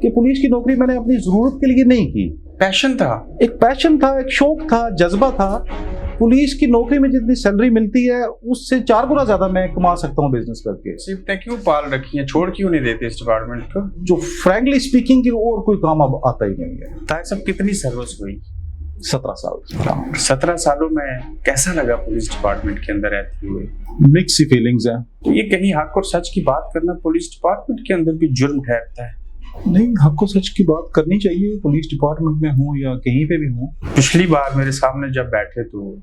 کہ پولیس کی نوکری میں نے اپنی ضرورت کے لیے نہیں کی. پیشن تھا, ایک پیشن تھا, ایک شوق تھا, جذبہ تھا. پولیس کی نوکری میں جتنی سیلری ملتی ہے اس سے 4 گنا زیادہ میں کما سکتا ہوں بزنس کر کے. صرف کیوں پال رکھی ہیں, چھوڑ کیوں نہیں دیتے اس ڈپارٹمنٹ کو؟ جو فرینکلی اسپیکنگ کی اور کوئی کام اب آتا ہی نہیں ہے. طاہر صاحب کتنی سروس ہوئی؟ 17 سال. 17 سالوں میں کیسا لگا پولیس ڈپارٹمنٹ کے اندر رہتے ہوئے؟ مکس سی فیلنگز ہیں. تو یہ کہیں حق اور سچ کی بات کرنا پولیس ڈپارٹمنٹ کے اندر بھی جرم ٹھہرتا ہے؟ نہیں, حق و سچ کی بات کرنی چاہیے, پولیس ڈپارٹمنٹ میں ہوں یا کہیں پہ بھی ہوں. پچھلی بار میرے سامنے جب بیٹھے تو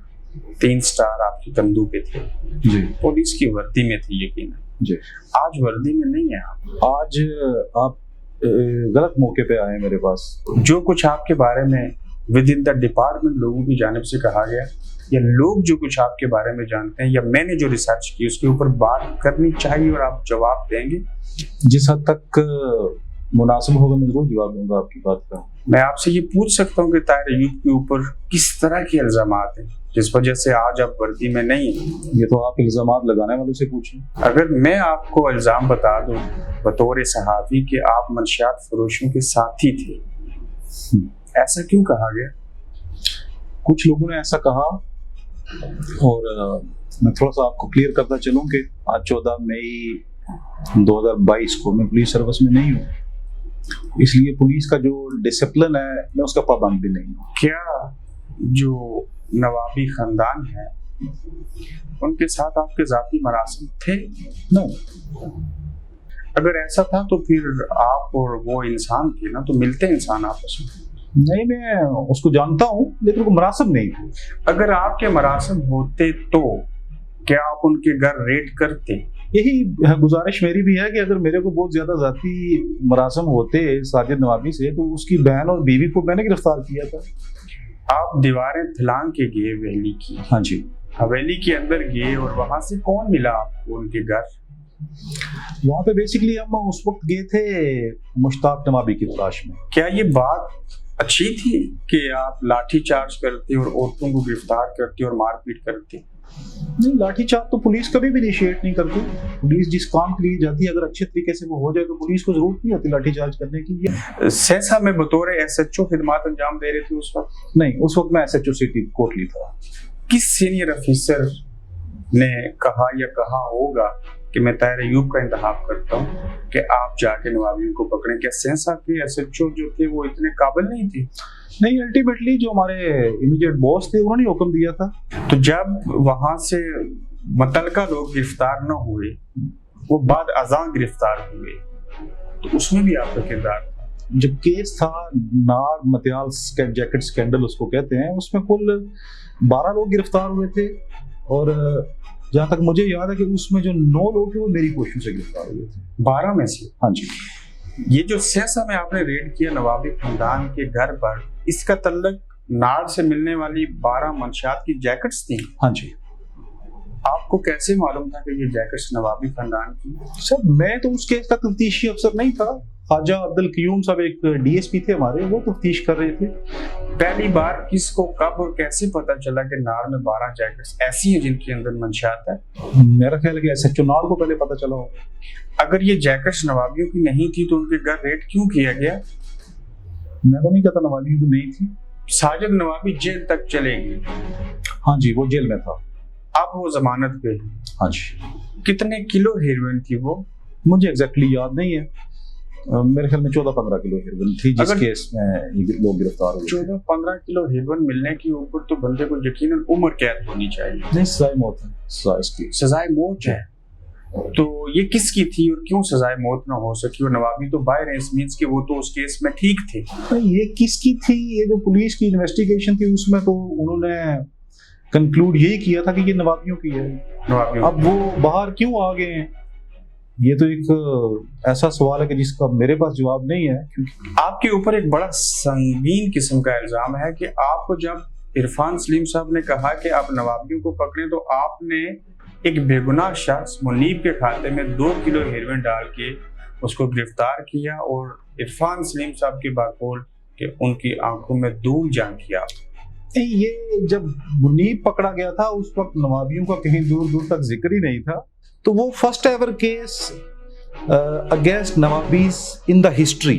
3 سٹار آپ کی کندھوں پہ تھے جی, پولیس کی وردی میں تھے یقیناً جی. آج وردی میں نہیں ہے آپ. آج آپ غلط موقع پہ آئے میرے پاس. جو کچھ آپ کے بارے میں ود ان دا ڈپارٹمنٹ لوگوں کی جانب سے کہا گیا, یا لوگ جو کچھ آپ کے بارے میں جانتے ہیں, یا میں نے جو ریسرچ کی اس کے اوپر بات کرنی چاہیے اور آپ جواب دیں گے. جس حد تک مناسب ہوگا میں ضرور جواب دوں گا آپ کی بات کا. میں آپ سے یہ پوچھ سکتا ہوں کہ طاہر ایوب کے اوپر کس طرح کے الزامات ہیں جس وجہ سے آج آپ وردی میں نہیں ہیں؟ یہ تو آپ الزامات لگانے والوں سے پوچھیں. اگر میں آپ کو الزام بتا دوں بطور صحافی کہ آپ منشیات فروشوں کے ساتھی تھے, ایسا کیوں کہا گیا؟ کچھ لوگوں نے ایسا کہا, اور میں تھوڑا سا آپ کو کلیئر کرتا چلوں کہ آج 14 مئی 2022 کو میں پولیس سروس میں نہیں ہوں, اس لیے پولیس کا جو ڈسپلن ہے میں اس کا پابند بھی نہیں ہوں. کیا جو نوابی خاندان ہے ان کے ساتھ آپ کے ذاتی مراسم تھے؟ نہیں. اگر ایسا تھا تو پھر آپ اور وہ انسان تھے نا, تو ملتے انسان آپس میں. نہیں, میں اس کو جانتا ہوں لیکن وہ مراسم نہیں تھے. اگر آپ کے مراسم ہوتے تو کیا آپ ان کے گھر ریڈ کرتے؟ یہی گزارش میری بھی ہے کہ اگر میرے کو بہت زیادہ ذاتی مراسم ہوتے ساجد نوابی سے تو اس کی بہن اور بیوی کو میں نے گرفتار کیا تھا. آپ دیواریں پھلانگ کے گئے ویلی کی؟ ہاں جی. حویلی کے اندر گئے اور وہاں سے کون ملا آپ کو ان کے گھر؟ وہاں پہ بیسیکلی ہم اس وقت گئے تھے مشتاق نوابی کی تلاش میں. کیا یہ بات اچھی تھی کہ آپ لاٹھی چارج کرتے اور عورتوں کو گرفتار کرتے اور مار پیٹ کرتے؟ نہیں, لاٹھی چارج تو پولیس کبھی بھی انیشیٹ نہیں کرتی. پولیس جس کام کے لیے جاتی ہے اگر اچھے طریقے سے وہ ہو جائے تو پولیس کو ضرورت نہیں ہوتی لاٹھی چارج کرنے کی. سہسا میں بطور SHO خدمات انجام دے رہے تھے اس وقت؟ نہیں, اس وقت میں SHO سٹی کوٹلی تھا. کس سینئر افیسر نے کہا یا کہا ہوگا کہ میں طاہر ایوب کا انتخاب کرتا ہوں کہ آپ جا کے نوابیوں کو پکڑیں؟ کیا سہسا کے SHO جو تھے وہ اتنے قابل نہیں تھے؟ نہیں, الٹیمیٹلی جو ہمارے امیڈیٹ باس تھے انہوں نے حکم دیا تھا. تو جب وہاں سے متعلقہ لوگ گرفتار نہ ہوئے, وہ بعد ازاں گرفتار ہوئے, تو اس میں بھی آپ کا کردار تھا. جب کیس تھا نار متیال جیکٹ سکینڈل اس کو کہتے ہیں, اس میں کل 12 لوگ گرفتار ہوئے تھے, اور جہاں تک مجھے یاد ہے کہ اس میں جو 9 لوگ تھے وہ میری کوششوں سے گرفتار ہوئے تھے. 12 میں سے؟ ہاں جی. یہ جو سہسا میں آپ نے ریڈ کیا نوابی خاندان کے گھر پر, اس کا تعلق نار سے ملنے والی 12 منشیات کی جیکٹس تھیں؟ ہاں جی. آپ کو کیسے معلوم تھا کہ یہ جیکٹس نوابی خاندان کی؟ سر میں تو اس کیس کا تفتیشی افسر نہیں تھا. خواجہ عبدالقیوم صاحب ایک DSP تھے ہمارے, وہ تفتیش کر رہے تھے. پہلی بار کس کو کب اور کیسے پتا چلا کہ نار میں 12 جیکٹس ایسی ہیں جن کے اندر منشیات ہے؟ میرا خیال ہے کہ SHO نار کو پہلے پتا چلا ہوگا. اگر یہ جیکٹس نوابیوں کی نہیں تھی تو ان کے گھر ریڈ کیوں کیا گیا؟ میں تو نہیں کہتا نوابیوں کی نہیں تھی. ساجد نوابی جیل تک چلے گی؟ ہاں جی, وہ جیل میں تھا. اب وہ ضمانت پہ؟ ہاں جی. کتنے کلو ہیروئن تھی وہ؟ مجھے ایگزیکٹلی یاد نہیں ہے, میرے خیال میں 14-15 کلو ہیروئن تھی جس کیس میں لوگ گرفتار ہوئے. 14-15 کلو ہیروئن ملنے کے اوپر تو بندے کو یقیناً عمر قید ہونی چاہیے. نہیں, سزائے موت ہے. سزائے موت ہے. تو یہ کس کی تھی اور کیوں سزائے موت نہ ہو سکی؟ اور نوابی تو باہر ہیں, اس مینس کہ وہ تو اس کیس میں ٹھیک تھے. یہ کس کی تھی, یہ جو پولیس کی انویسٹیگیشن تھی اس میں تو انہوں نے کنکلوڈ یہی کیا تھا کہ یہ نوابیوں کی ہے. اب وہ باہر کیوں آ گئے ہیں, یہ تو ایک ایسا سوال ہے کہ جس کا میرے پاس جواب نہیں ہے. کیونکہ آپ کے اوپر ایک بڑا سنگین قسم کا الزام ہے کہ آپ کو جب عرفان سلیم صاحب نے کہا کہ آپ نوابیوں کو پکڑیں تو آپ نے ایک بے گناہ شخص منیب کے کھاتے میں 2 کلو ہیروئن ڈال کے اس کو گرفتار کیا, اور عرفان سلیم صاحب کی بقول کہ ان کی آنکھوں میں دھول جان کیا. یہ جب منیب پکڑا گیا تھا اس وقت نوابیوں کا کہیں دور دور تک ذکر ہی نہیں تھا. تو وہ فرسٹ ایور کیس اگینسٹ نوابیز ان دا ہسٹری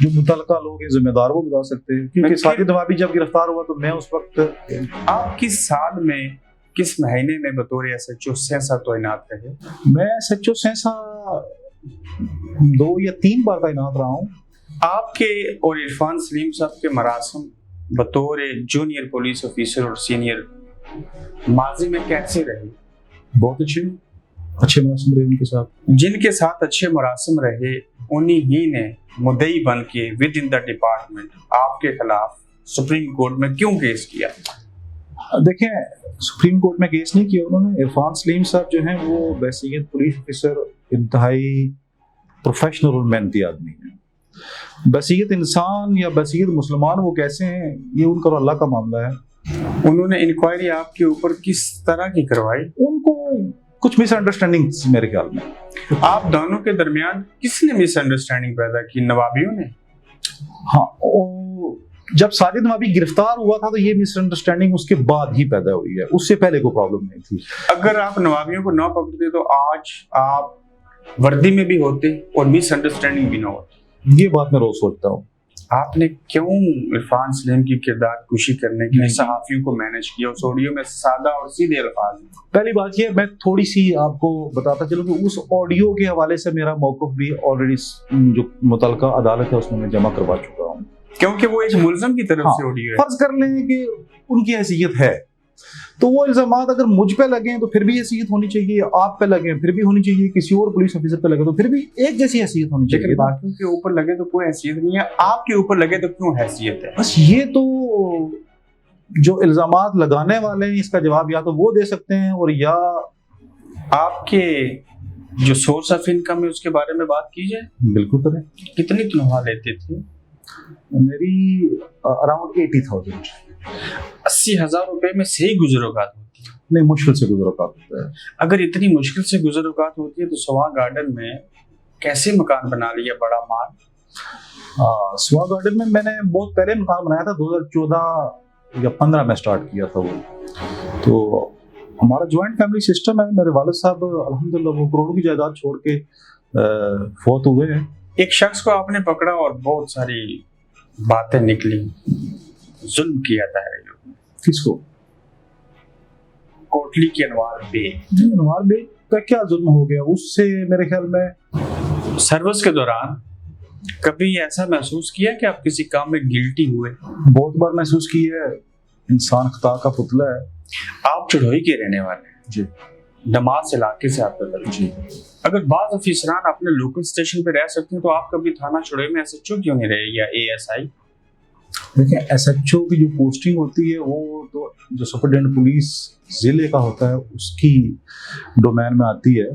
جو متعلقہ لوگ ہیں ذمہ دار وہ بتا سکتے ہیں، کیونکہ ساجد نوابی جب گرفتار ہوا تو میں اس وقت آپ کس سال میں کس مہینے میں بطور ایس ایچ او سینسا تعینات رہے؟ میں ایس ایچ او سینسا 2 یا 3 بار تعینات رہا ہوں. آپ کے اور عرفان سلیم صاحب کے مراسم بطور جونیئر پولیس آفیسر اور سینئر ماضی میں کیسے رہے؟ بہت اچھے مراسم رہے ان کے ساتھ. جن کے ساتھ اچھے مراسم رہے انہی ہی نے مدعی بن کے ود ان دا ڈپارٹمنٹ آپ کے خلاف سپریم کورٹ میں کیوں کیس کیا؟ دیکھیں سپریم کورٹ میں کیس نہیں کیا انہوں نے. عرفان سلیم صاحب جو ہیں وہ بحیثیت پولیس آفیسر انتہائی پروفیشنل اور محنتی آدمی ہیں. بحیثیت انسان یا بحیثیت مسلمان وہ کیسے ہیں یہ ان کا اور اللہ کا معاملہ ہے. انہوں نے انکوائری آپ کے اوپر کس طرح کی کروائی؟ ان کو کچھ مس انڈرسٹینڈنگ میرے خیال میں. آپ دونوں کے درمیان کس نے مس انڈرسٹینڈنگ پیدا کی؟ نوابیوں نے؟ ہاں جب ساجد نوابی گرفتار ہوا تھا تو یہ مس انڈرسٹینڈنگ اس کے بعد ہی پیدا ہوئی ہے، اس سے پہلے کوئی پرابلم نہیں تھی. اگر آپ نوابیوں کو نہ پکڑتے تو آج آپ وردی میں بھی ہوتے اور مس انڈرسٹینڈنگ بھی نہ ہوتی. یہ بات میں روز سوچتا ہوں. آپ نے کیوں عرفان سلیم کی کردار کشی کرنے کے لیے صحافیوں کو مینج کیا؟ اس آڈیو میں سادہ اور سیدھے الفاظ ہیں. پہلی بات یہ میں تھوڑی سی آپ کو بتاتا چلوں کہ اس آڈیو کے حوالے سے میرا موقف بھی آلریڈی جو متعلقہ عدالت ہے اس میں جمع کروا چکا ہوں، کیونکہ وہ ایک ملزم کی طرف سے آڈیو ہے. فرض کر لیں کہ ان کی حیثیت ہے تو وہ الزامات اگر مجھ پہ لگیں تو پھر بھی حیثیت ہونی چاہیے، آپ پہ لگیں پھر بھی ہونی چاہیے، کسی اور پولیس آفیسر پہ لگے تو پھر بھی ایک جیسی حیثیت ہونی چاہیے. لیکن باقیوں کے اوپر لگے تو کوئی حیثیت نہیں ہے، آپ کے اوپر لگے تو کیوں حیثیت ہے؟ بس یہ تو جو الزامات لگانے والے ہیں اس کا جواب یا تو وہ دے سکتے ہیں اور یا آپ کے جو سورس آف انکم ہے اس کے بارے میں بات کی جائے. بالکل کریں. کتنی تنخواہ لیتے تھے؟ میری اراؤنڈ 80,000. 80,000 روپے میں صحیح گزر اوقات ہوتی ہے؟ نہیں، مشکل سے گزر اوقات ہوتا ہے. اگر اتنی مشکل سے گزر اوقات ہوتی ہے تو سوا گارڈن میں کیسے مکان بنا لیا بڑا مال؟ سوا گارڈن میں نے بہت پہلے مکان بنایا تھا، 2014 یا 15 میں سٹارٹ کیا تھا وہ. تو ہمارا جوائنٹ فیملی سسٹم ہے. میرے والد صاحب الحمدللہ وہ کروڑوں کی جائیداد چھوڑ کے فوت ہوئے ہیں. ایک شخص کو آپ نے پکڑا اور بہت ساری باتیں نکلی، ظلم کیا تھا. کس کو؟ کوٹلی کے انوار بے. انوار بے کا کیا ظلم ہو گیا؟ اس سے میرے خیال میں سروس کے دوران کبھی ایسا محسوس کیا کہ آپ کسی کام میں گلٹی ہوئے؟ بہت بار محسوس کی ہے. انسان خطا کا پتلا ہے. آپ چڑھوئی کے رہنے والے ہیں جی، نماز علاقے سے آپ کا تعلق. جی. اگر بعض افسران اپنے لوکل اسٹیشن پہ رہ سکتے ہیں تو آپ کبھی تھانہ چڑھوئی میں ایس ایچ او کیوں نہیں رہے یا اے ایس آئی؟ دیکھیں ایس ایچ او کی جو پوسٹنگ ہوتی ہے وہ تو جو سپرنٹینڈنٹ پولیس ضلع کا ہوتا ہے اس کی ڈومین میں آتی ہے.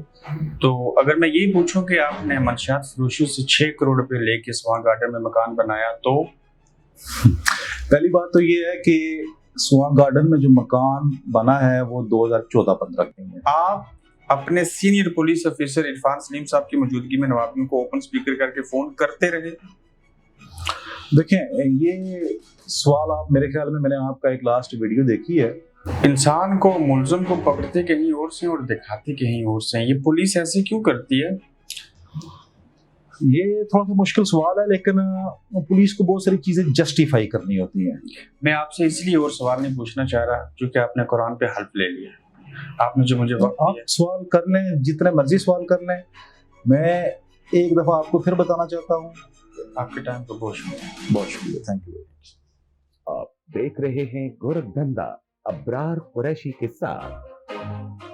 تو اگر میں یہی پوچھوں کہ آپ نے منشیات فروشوں سے 6 کروڑ روپے لے کے سواں گارڈن میں مکان بنایا تو پہلی بات تو یہ ہے کہ سواں گارڈن میں جو مکان بنا ہے وہ 2014-15 کے ہیں. آپ اپنے سینئر پولیس آفیسر عرفان سلیم صاحب کی موجودگی میں نوابیوں کو اوپن سپیکر کر کے فون کرتے رہے؟ دیکھیں یہ سوال آپ میرے خیال میں نے آپ کا ایک لاسٹ ویڈیو دیکھی ہے. انسان کو ملزم کو پکڑتے کہیں اور سے اور دکھاتے کہیں اور سے، یہ پولیس ایسے کیوں کرتی ہے؟ یہ تھوڑا سا مشکل سوال ہے لیکن پولیس کو بہت ساری چیزیں جسٹیفائی کرنی ہوتی ہیں. میں آپ سے اس لیے اور سوال نہیں پوچھنا چاہ رہا کیونکہ آپ نے قرآن پہ حلف لے لیا. آپ نے جو مجھے وقت دیا، آپ سوال کر لیں جتنے مرضی سوال کر لیں. میں ایک دفعہ آپ کو پھر بتانا چاہتا ہوں آپ کے ٹائم کو بہت شکریہ. بہت شکریہ. Thank you. آپ دیکھ رہے ہیں گورکھ دھندا ابرار قریشی کے ساتھ.